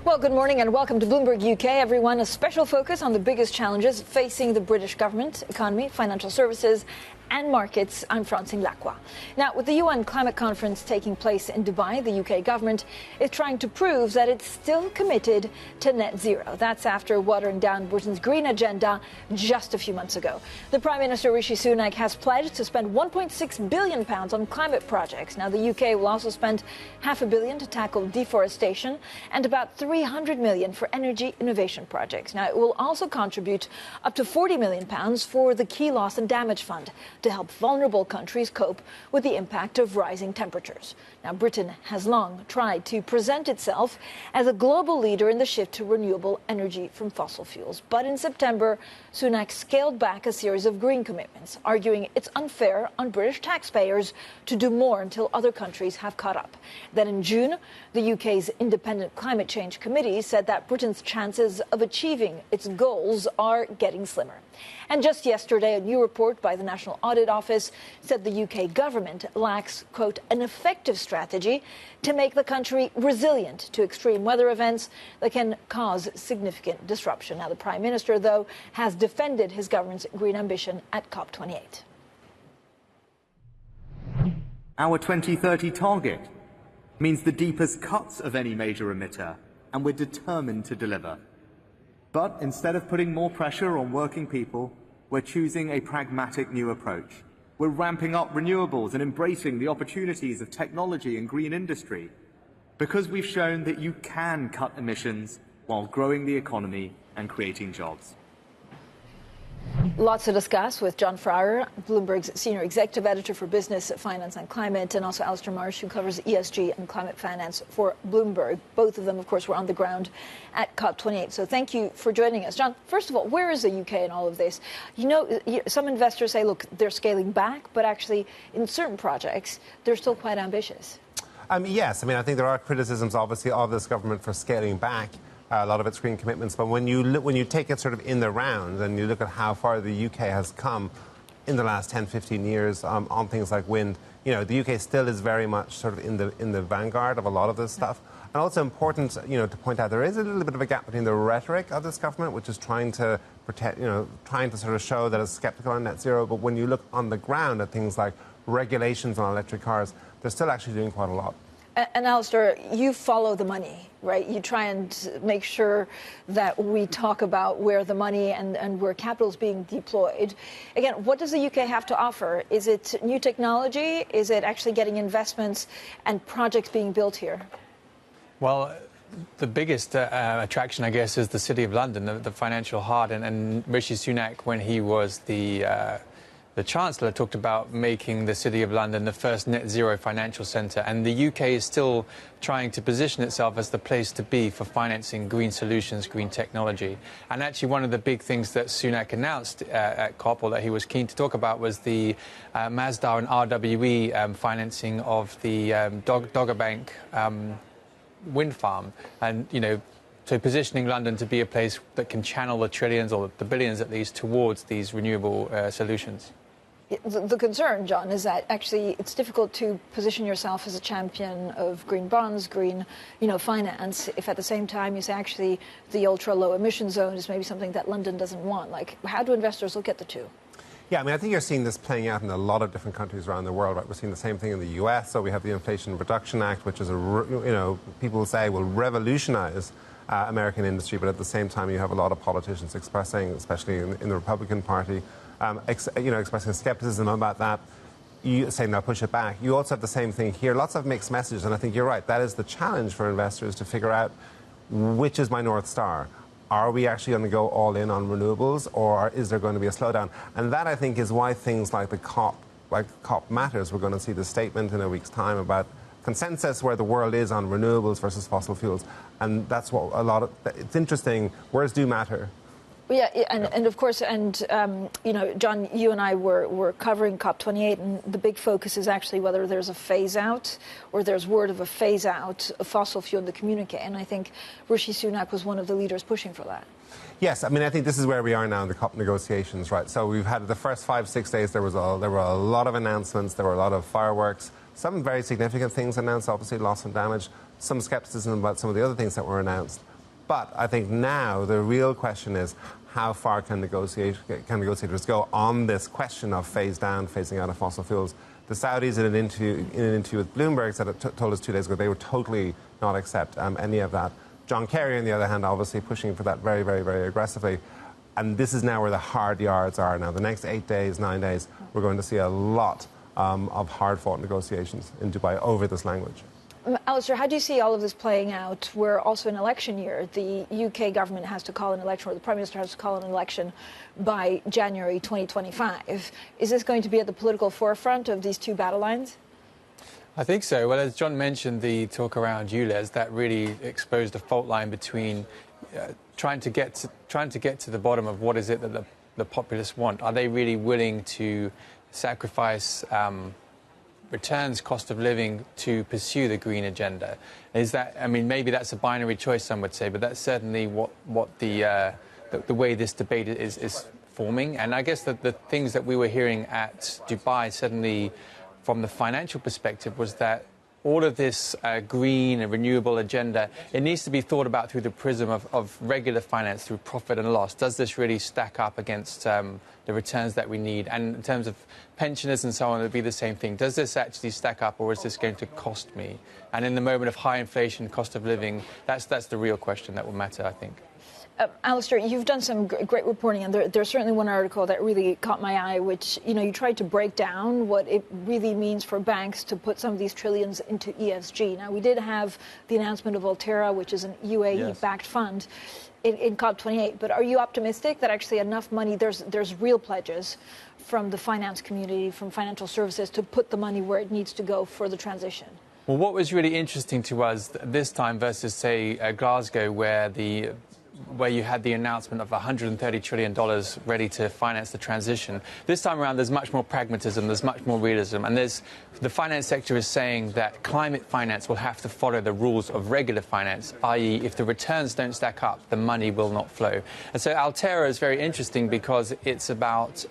Well, good morning and welcome to Bloomberg UK, everyone. A special focus on the biggest challenges facing the British government, economy, financial services and markets. I'm Francine Lacroix. Now, with the UN climate conference taking place in Dubai, the UK government is trying to prove that it's still committed to net zero. That's after watering down Britain's green agenda just a few months ago. The Prime Minister Rishi Sunak has pledged to spend £1.6 billion on climate projects. Now, the UK will also spend £500 million to tackle deforestation and about £300 million for energy innovation projects. Now, it will also contribute up to £40 million for the Key Loss and Damage Fund to help vulnerable countries cope with the impact of rising temperatures. Now, Britain has long tried to present itself as a global leader in the shift to renewable energy from fossil fuels. But in September, Sunak scaled back a series of green commitments, arguing it's unfair on British taxpayers to do more until other countries have caught up. Then in June, the UK's Independent Climate Change Committee said that Britain's chances of achieving its goals are getting slimmer. And just yesterday, a new report by the National Audit Office said the UK government lacks, quote, an effective strategy to make the country resilient to extreme weather events that can cause significant disruption. Now, the Prime Minister, though, has defended his government's green ambition at COP28. Our 2030 target means the deepest cuts of any major emitter, and we're determined to deliver. But instead of putting more pressure on working people, we're choosing a pragmatic new approach. We're ramping up renewables and embracing the opportunities of technology and green industry, because we've shown that you can cut emissions while growing the economy and creating jobs. Lots to discuss with John Fraher, Bloomberg's senior executive editor for business, finance and climate, and also Alastair Marsh, who covers ESG and climate finance for Bloomberg. Both of them, of course, were on the ground at COP28. So thank you for joining us. John, first of all, where is the UK in all of this? You know, some investors say, look, they're scaling back, but actually in certain projects, they're still quite ambitious. Yes, I think there are criticisms, obviously, of this government for scaling back a lot of its green commitments. But when you take it sort of in the round and you look at how far the UK has come in the last 10, 15 years on things like wind, you know, the UK still is very much sort of in the vanguard of a lot of this stuff. And also important, you know, to point out there is a little bit of a gap between the rhetoric of this government, which is trying to protect, you know, trying to sort of show that it's sceptical on net zero. But when you look on the ground at things like regulations on electric cars, they're still actually doing quite a lot. And Alastair, you follow the money, right? You try and make sure that we talk about where the money and where capital is being deployed. Again, what does the UK have to offer? Is it new technology? Is it actually getting investments and projects being built here? Well, the biggest attraction, I guess, is the City of London, the financial heart. And Rishi Sunak, when he was the Chancellor, talked about making the City of London the first net zero financial centre, and the UK is still trying to position itself as the place to be for financing green solutions, green technology. And actually one of the big things that Sunak announced at COP, or that he was keen to talk about, was the Mazda and RWE financing of the Dogger Bank wind farm. And, you know, so positioning London to be a place that can channel the trillions, or the billions at least, towards these renewable solutions. The concern, John, is that actually it's difficult to position yourself as a champion of green bonds, green, finance, if at the same time you say actually the ultra-low emission zone is maybe something that London doesn't want. Like, how do investors look at the two? Yeah, I think you're seeing this playing out in a lot of different countries around the world. Right? We're seeing the same thing in the US. So we have the Inflation Reduction Act, which is people say will revolutionize American industry, but at the same time you have a lot of politicians expressing, especially in the Republican Party, expressing skepticism about that, saying they'll push it back. You also have the same thing here, lots of mixed messages, and I think you're right. That is the challenge for investors, to figure out which is my North Star. Are we actually going to go all in on renewables, or is there going to be a slowdown? And that, I think, is why things like the COP matters. We're going to see the statement in a week's time about consensus where the world is on renewables versus fossil fuels. And that's what it's interesting. Words do matter. Yeah, and of course, John, you and I were covering COP28, and the big focus is actually whether there's a phase-out or there's word of a phase-out of fossil fuel in the communique, and I think Rishi Sunak was one of the leaders pushing for that. Yes, I think this is where we are now in the COP negotiations, right? So we've had the first 5-6 days, there were a lot of announcements, there were a lot of fireworks, some very significant things announced, obviously loss and damage, some skepticism about some of the other things that were announced. But I think now the real question is how far can negotiators go on this question of phase down, phasing out of fossil fuels. The Saudis, in an interview with Bloomberg, told us 2 days ago they would totally not accept any of that. John Kerry, on the other hand, obviously pushing for that very, very, very aggressively. And this is now where the hard yards are. Now, the next 8 days, 9 days, we're going to see a lot of hard-fought negotiations in Dubai over this language. Alastair, how do you see all of this playing out? We're also in election year. The UK government has to call an election, or the Prime Minister has to call an election by January 2025. Is this going to be at the political forefront of these two battle lines? I think so. Well, as John mentioned, the talk around ULEZ, that really exposed a fault line between trying to get to the bottom of what is it that the populists want. Are they really willing to sacrifice returns, cost of living, to pursue the green agenda? Is that, I mean, maybe that's a binary choice, some would say, but that's certainly what the way this debate is forming. And I guess that the things that we were hearing at Dubai, certainly from the financial perspective, was that all of this green and renewable agenda, it needs to be thought about through the prism of regular finance, through profit and loss. Does this really stack up against the returns that we need? And in terms of pensioners and so on, it would be the same thing. Does this actually stack up, or is this going to cost me? And in the moment of high inflation, cost of living, that's the real question that will matter, I think. Alastair, you've done some great reporting, and there's certainly one article that really caught my eye, which, you tried to break down what it really means for banks to put some of these trillions into ESG. Now, we did have the announcement of Altera, which is an UAE-backed fund, in COP28. But are you optimistic that actually enough money, there's real pledges from the finance community, from financial services, to put the money where it needs to go for the transition? Well, what was really interesting to us this time versus, say, Glasgow, where you had the announcement of $130 trillion ready to finance the transition. This time around, there's much more pragmatism, there's much more realism, and the finance sector is saying that climate finance will have to follow the rules of regular finance, i.e. if the returns don't stack up, the money will not flow. And so Altera is very interesting because it's about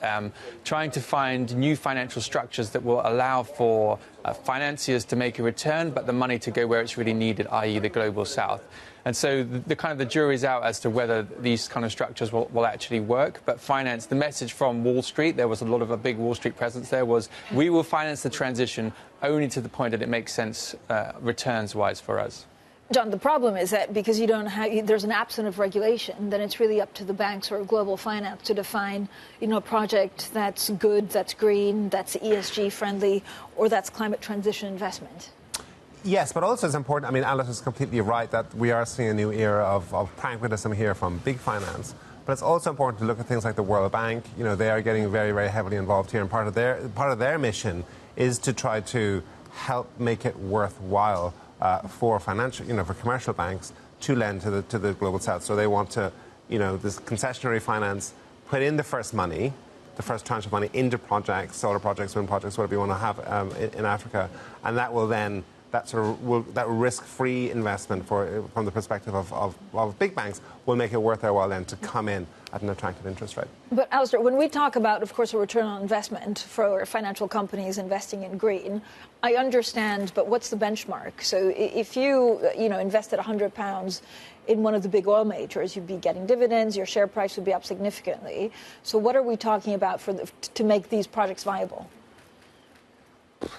trying to find new financial structures that will allow for financiers to make a return, but the money to go where it's really needed, i.e. the global south. And so the jury's out as to whether these kind of structures will actually work. But finance, the message from Wall Street, there was a big Wall Street presence there, was we will finance the transition only to the point that it makes sense returns-wise for us. John, the problem is that because there's an absence of regulation, then it's really up to the banks or global finance to define, a project that's good, that's green, that's ESG friendly, or that's climate transition investment. Yes, but also it's important. I mean, Alice is completely right that we are seeing a new era of pragmatism here from big finance. But it's also important to look at things like the World Bank. They are getting very, very heavily involved here, and part of their mission is to try to help make it worthwhile for for commercial banks to lend to the global south. So they want to, this concessionary finance, put in the first tranche of money into projects, solar projects, wind projects, whatever you want to have in Africa, and that will then. That risk-free investment from the perspective of big banks will make it worth their while then to come in at an attractive interest rate. But, Alastair, when we talk about, of course, a return on investment for financial companies investing in green, I understand, but what's the benchmark? So if you, invested £100 in one of the big oil majors, you'd be getting dividends, your share price would be up significantly. So what are we talking about to make these projects viable?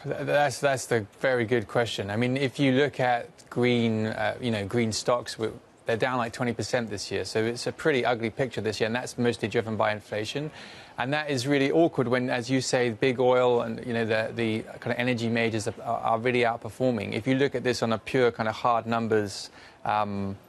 That's the very good question. I mean, if you look at green stocks, they're down like 20% this year. So it's a pretty ugly picture this year, and that's mostly driven by inflation. And that is really awkward when, as you say, big oil and the kind of energy majors are really outperforming. If you look at this on a pure kind of hard numbers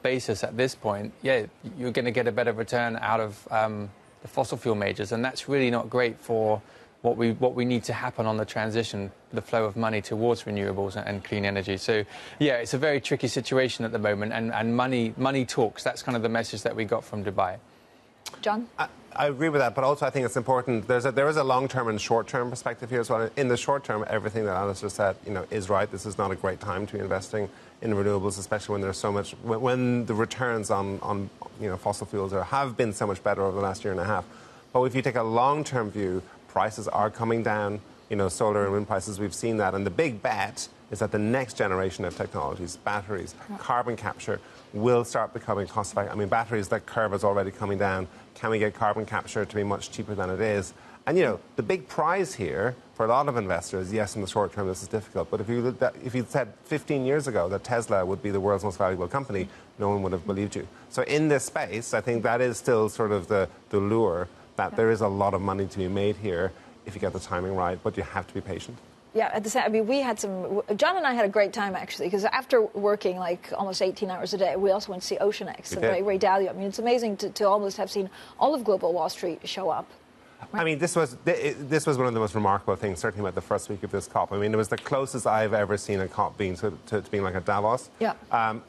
basis at this point, you're going to get a better return out of the fossil fuel majors, and that's really not great for what we need to happen on the transition, the flow of money towards renewables and clean energy. So, it's a very tricky situation at the moment, and money talks. That's kind of the message that we got from Dubai. John? I agree with that, but also I think it's important. There is a long-term and short-term perspective here as well. In the short term, everything that Alastair said, is right. This is not a great time to be investing in renewables, especially when there's so much, when the returns on fossil fuels have been so much better over the last year and a half. But if you take a long-term view, prices are coming down. Solar and wind prices, we've seen that. And the big bet is that the next generation of technologies, batteries, carbon capture, will start becoming cost-effective. I mean, batteries, that curve is already coming down. Can we get carbon capture to be much cheaper than it is? And, you know, the big prize here for a lot of investors, yes, in the short term this is difficult, but if you said 15 years ago that Tesla would be the world's most valuable company, no one would have believed you. So in this space, I think that is still sort of the lure, that there is a lot of money to be made here if you get the timing right, but you have to be patient. Yeah, at the same, I mean, we had John and I had a great time, actually, because after working like almost 18 hours a day, we also went to see Ocean X and Ray Dalio. I mean, it's amazing to almost have seen all of global Wall Street show up. Right. I mean, this was one of the most remarkable things, certainly about the first week of this COP. I mean, it was the closest I've ever seen a COP being to being like a Davos. Yeah.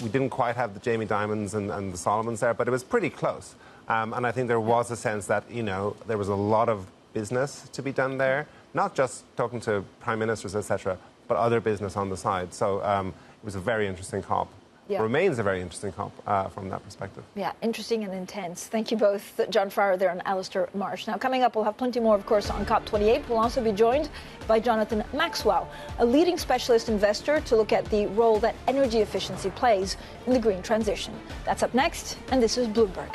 We didn't quite have the Jamie Dimons and the Solomons there, but it was pretty close. And I think there was a sense that, you know, there was a lot of business to be done there, not just talking to prime ministers, etc., but other business on the side. So it was a very interesting COP. Yeah. Remains a very interesting COP from that perspective. Yeah, interesting and intense. Thank you both, John Fraher there and Alastair Marsh. Now, coming up, we'll have plenty more, of course, on COP28. We'll also be joined by Jonathan Maxwell, a leading specialist investor, to look at the role that energy efficiency plays in the green transition. That's up next, and this is Bloomberg.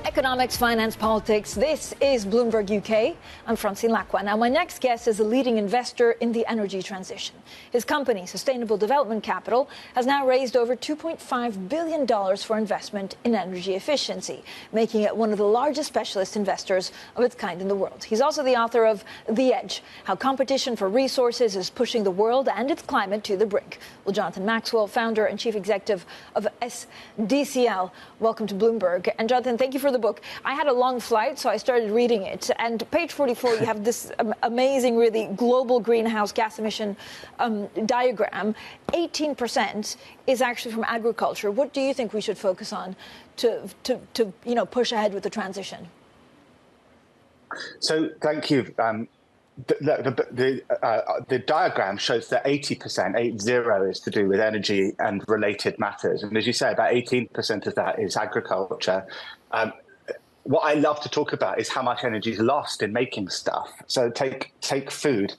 Economics, finance, politics. This is Bloomberg UK. I'm Francine Lacqua. Now, my next guest is a leading investor in the energy transition. His company, Sustainable Development Capital, has now raised over $2.5 billion for investment in energy efficiency, making it one of the largest specialist investors of its kind in the world. He's also the author of The Edge, How Competition for Resources is Pushing the World and Its Climate to the Brink. Well, Jonathan Maxwell, founder and chief executive of SDCL, welcome to Bloomberg. And Jonathan, thank you for the book. I had a long flight, so I started reading it. And page 44, you have this amazing, really global greenhouse gas emission diagram. 18% is actually from agriculture. What do you think we should focus on to push ahead with the transition? So thank you. The diagram shows that 80%, 80, is to do with energy and related matters. And as you say, about 18% of that is agriculture. What I love to talk about is how much energy is lost in making stuff. So take food.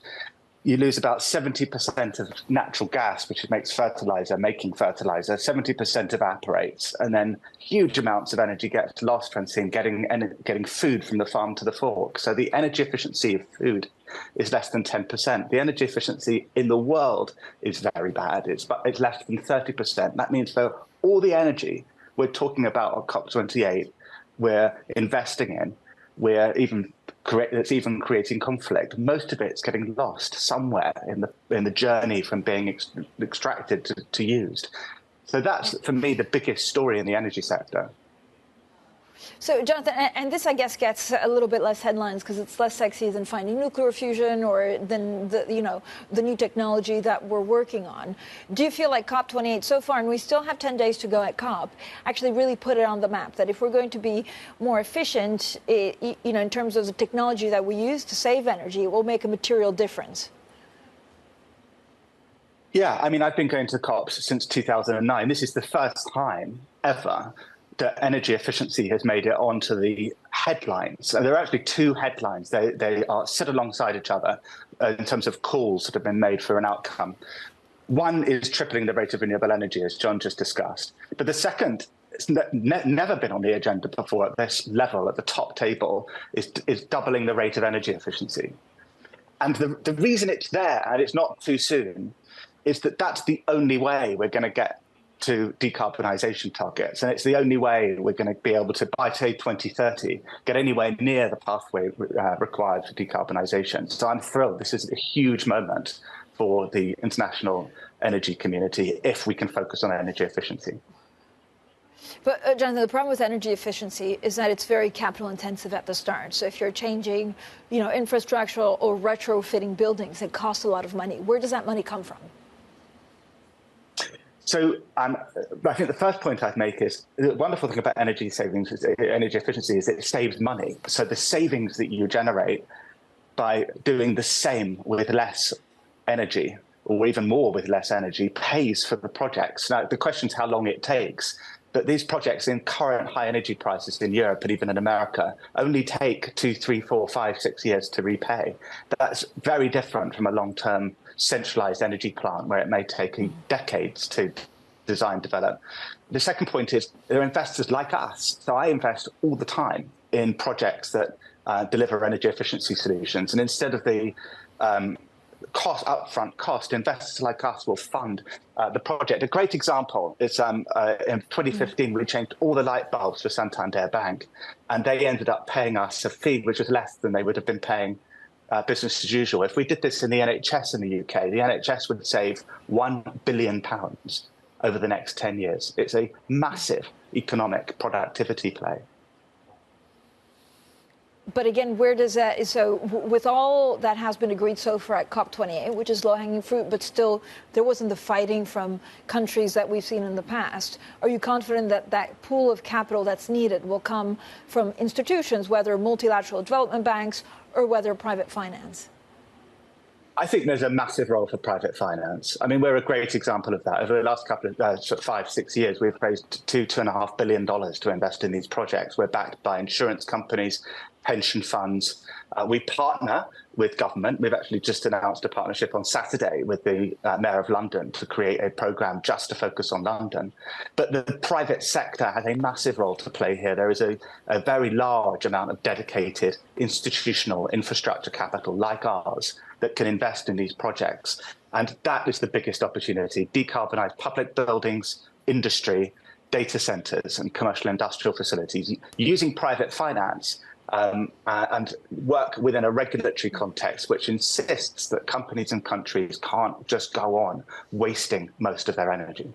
You lose about 70% of natural gas, which makes fertilizer, making fertilizer. 70% evaporates, and then huge amounts of energy gets lost, Francine, getting food from the farm to the fork. So the energy efficiency of food is less than 10%. The energy efficiency in the world is very bad. It's less than 30%. That means for all the energy we're talking about on COP28, we're investing in, it's even creating conflict. Most of it's getting lost somewhere in the journey from being extracted to used. So that's, for me, the biggest story in the energy sector. So, Jonathan, and this, I guess, gets a little bit less headlines because it's less sexy than finding nuclear fusion or than the new technology that we're working on. Do you feel like COP28 so far, and we still have 10 days to go at COP, actually really put it on the map that if we're going to be more efficient, in terms of the technology that we use to save energy, it will make a material difference? Yeah, I mean, I've been going to COPs since 2009. This is the first time ever that energy efficiency has made it onto the headlines. And there are actually two headlines. They are sit alongside each other in terms of calls that have been made for an outcome. One is tripling the rate of renewable energy, as John just discussed. But the second, it's never been on the agenda before at this level, at the top table, is doubling the rate of energy efficiency. And the reason it's there, and it's not too soon, is that that's the only way we're going to get to decarbonisation targets. And it's the only way we're going to be able to, by, say, 2030, get anywhere near the pathway required for decarbonisation. So I'm thrilled. This is a huge moment for the international energy community if we can focus on energy efficiency. But, Jonathan, the problem with energy efficiency is that it's very capital intensive at the start. So if you're changing, infrastructure or retrofitting buildings, it costs a lot of money. Where does that money come from? So I think the first point I'd make is the wonderful thing about energy efficiency is it saves money. So the savings that you generate by doing the same with less energy, or even more with less energy, pays for the projects. Now, the question is how long it takes. But these projects in current high energy prices in Europe and even in America only take 2, 3, 4, 5, 6 years to repay. That's very different from a long-term centralized energy plant where it may take decades to design, develop. The second point is there are investors like us. So I invest all the time in projects that deliver energy efficiency solutions. And instead of the upfront cost, investors like us will fund the project. A great example is in 2015, we changed all the light bulbs for Santander Bank, and they ended up paying us a fee which was less than they would have been paying business as usual. If we did this in the NHS in the UK, the NHS would save £1 billion over the next 10 years. It's a massive economic productivity play. But again, where does that, so with all that has been agreed so far at COP28, which is low-hanging fruit, but still there wasn't the fighting from countries that we've seen in the past, are you confident that that pool of capital that's needed will come from institutions, whether multilateral development banks or whether private finance? I think there's a massive role for private finance. I mean, we're a great example of that. Over the last couple of 5, 6 years, we've raised $2.5 billion to invest in these projects. We're backed by insurance companies, pension funds. We partner with government. We've actually just announced a partnership on Saturday with the Mayor of London to create a programme just to focus on London. But the private sector has a massive role to play here. There is a very large amount of dedicated institutional infrastructure capital like ours that can invest in these projects. And that is the biggest opportunity: decarbonise public buildings, industry, data centres and commercial industrial facilities using private finance and work within a regulatory context which insists that companies and countries can't just go on wasting most of their energy.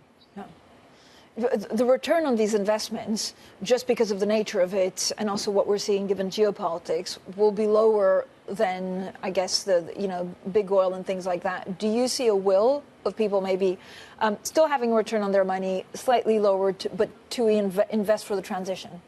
The return on these investments, just because of the nature of it and also what we're seeing given geopolitics, will be lower than, I guess, the big oil and things like that. Do you see a will of people maybe still having a return on their money, slightly lower, but to invest for the transition?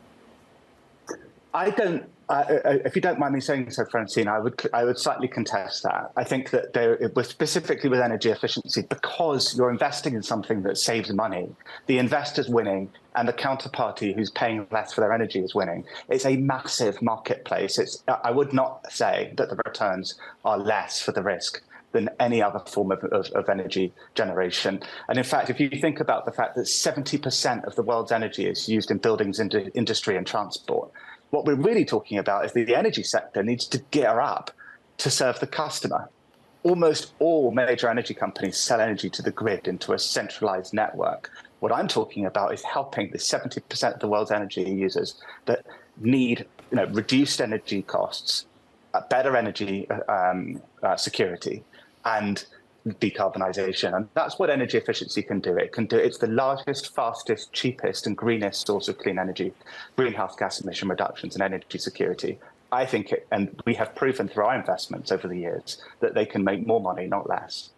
I don't. If you don't mind me saying so, Francine, I would slightly contest that. I think that specifically with energy efficiency, because you're investing in something that saves money, the investor's winning and the counterparty who's paying less for their energy is winning. It's a massive marketplace. I would not say that the returns are less for the risk than any other form of energy generation. And in fact, if you think about the fact that 70% of the world's energy is used in buildings, industry and transport, what we're really talking about is that the energy sector needs to gear up to serve the customer. Almost all major energy companies sell energy to the grid into a centralized network. What I'm talking about is helping the 70% of the world's energy users that need reduced energy costs, better energy security, and decarbonisation. And that's what energy efficiency can do. It's the largest, fastest, cheapest and greenest source of clean energy, greenhouse gas emission reductions and energy security. I think, and we have proven through our investments over the years, that they can make more money, not less.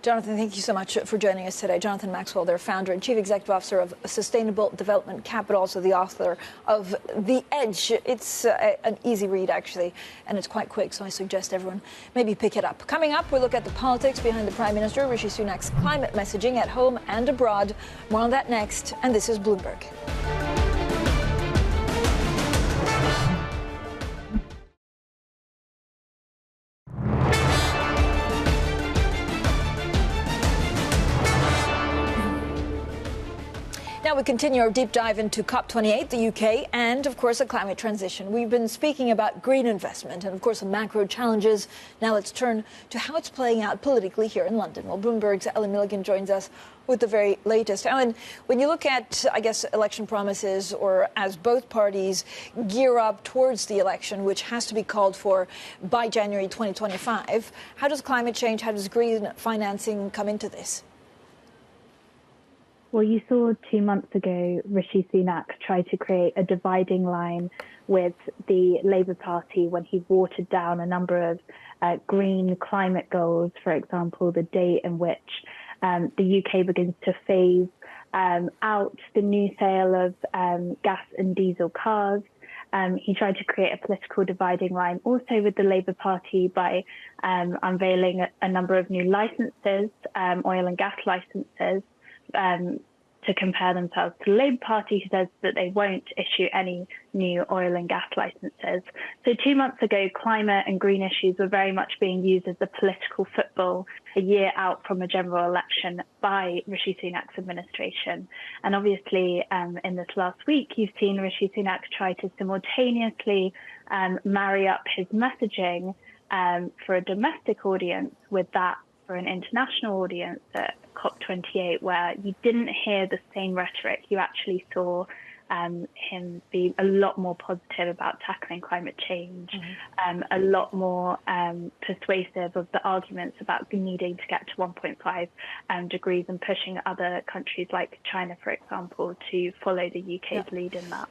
Jonathan, thank you so much for joining us today. Jonathan Maxwell, their founder and chief executive officer of Sustainable Development Capital, also the author of The Edge. It's an easy read, actually, and it's quite quick, so I suggest everyone maybe pick it up. Coming up, we look at the politics behind the Prime Minister Rishi Sunak's climate messaging at home and abroad. More on that next, and this is Bloomberg. Now we continue our deep dive into COP28, the UK, and, of course, the climate transition. We've been speaking about green investment and, of course, the macro challenges. Now let's turn to how it's playing out politically here in London. Well, Bloomberg's Ellen Milligan joins us with the very latest. Ellen, when you look at, I guess, election promises, or as both parties gear up towards the election, which has to be called for by January 2025, how does climate change, how does green financing come into this? Well, you saw 2 months ago, Rishi Sunak tried to create a dividing line with the Labour Party when he watered down a number of green climate goals, for example, the date in which the UK begins to phase out the new sale of gas and diesel cars, He tried to create a political dividing line also with the Labour Party by unveiling a number of new licences, oil and gas licences, to compare themselves to the Labour Party, who says that they won't issue any new oil and gas licences. So 2 months ago, climate and green issues were very much being used as a political football a year out from a general election by Rishi Sunak's administration. And obviously, in this last week, you've seen Rishi Sunak try to simultaneously marry up his messaging for a domestic audience with that for an international audience at COP28, where you didn't hear the same rhetoric. You actually saw him be a lot more positive about tackling climate change, a lot more persuasive of the arguments about needing to get to 1.5 degrees and pushing other countries like China, for example, to follow the UK's lead in that.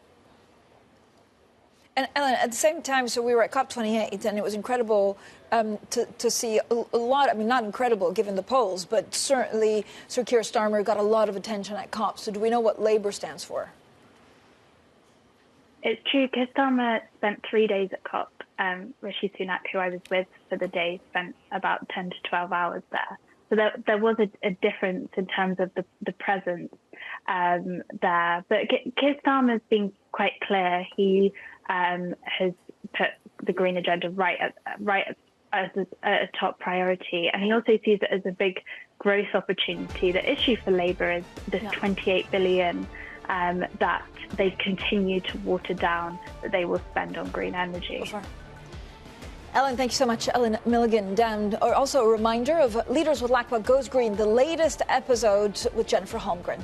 And Ellen, at the same time, so we were at COP28, and it was incredible to see a lot. I mean, not incredible given the polls, but certainly Sir Keir Starmer got a lot of attention at COP. So do we know what Labour stands for? It's true. Keir Starmer spent 3 days at COP. Rishi Sunak, who I was with for the day, spent about 10 to 12 hours there. So there was a difference in terms of the presence there. But Keir Starmer's been quite clear. He has put the green agenda right as a top priority, and he also sees it as a big growth opportunity. The issue for Labour is this 28 billion that they continue to water down that they will spend on green energy. Sure. Ellen, thank you so much. Ellen Milligan. Also a reminder of Leaders with LACWA Goes Green, the latest episode with Jennifer Holmgren.